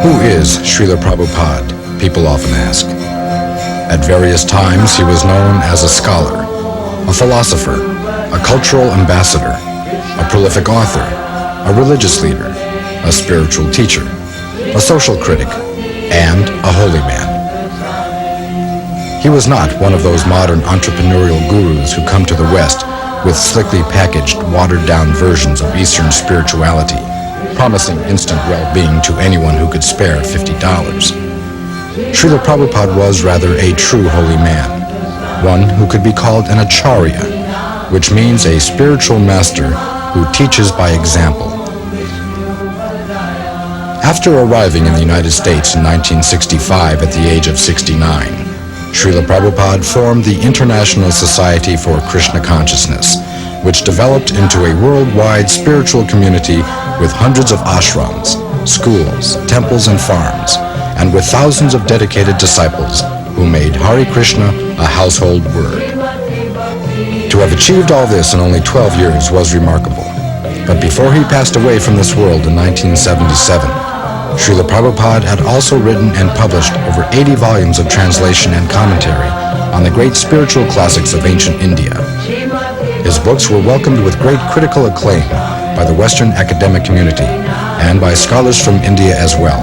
Who is Srila Prabhupada? People often ask. At various times he was known as a scholar, a philosopher, a cultural ambassador, a prolific author, a religious leader, a spiritual teacher, a social critic, and a holy man. He was not one of those modern entrepreneurial gurus who come to the West with slickly packaged, watered-down versions of Eastern spirituality, promising instant well-being to anyone who could spare $50. Srila Prabhupada was rather a true holy man, one who could be called an acharya, which means a spiritual master who teaches by example. After arriving in the United States in 1965 at the age of 69, Srila Prabhupada formed the International Society for Krishna Consciousness, which developed into a worldwide spiritual community with hundreds of ashrams, schools, temples, and farms, and with thousands of dedicated disciples who made Hare Krishna a household word. To have achieved all this in only 12 years was remarkable. But before he passed away from this world in 1977, Srila Prabhupada had also written and published over 80 volumes of translation and commentary on the great spiritual classics of ancient India. His books were welcomed with great critical acclaim by the Western academic community and by scholars from India as well,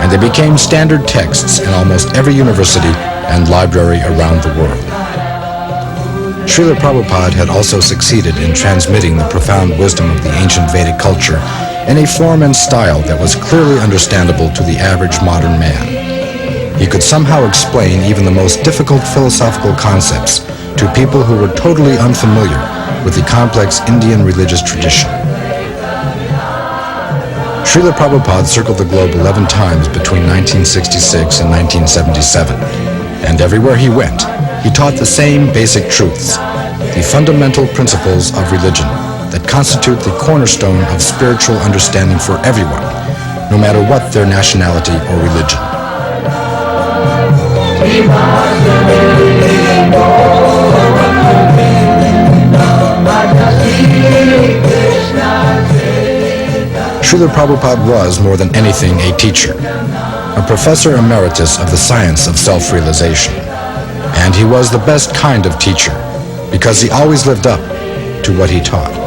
and they became standard texts in almost every university and library around the world. Srila Prabhupada had also succeeded in transmitting the profound wisdom of the ancient Vedic culture in a form and style that was clearly understandable to the average modern man. He could somehow explain even the most difficult philosophical concepts to people who were totally unfamiliar with the complex Indian religious tradition. Srila Prabhupada circled the globe 11 times between 1966 and 1977, and everywhere he went, he taught the same basic truths, the fundamental principles of religion that constitute the cornerstone of spiritual understanding for everyone, no matter what their nationality or religion. Srila Prabhupada was, more than anything, a teacher, a professor emeritus of the science of self-realization. And he was the best kind of teacher, because he always lived up to what he taught.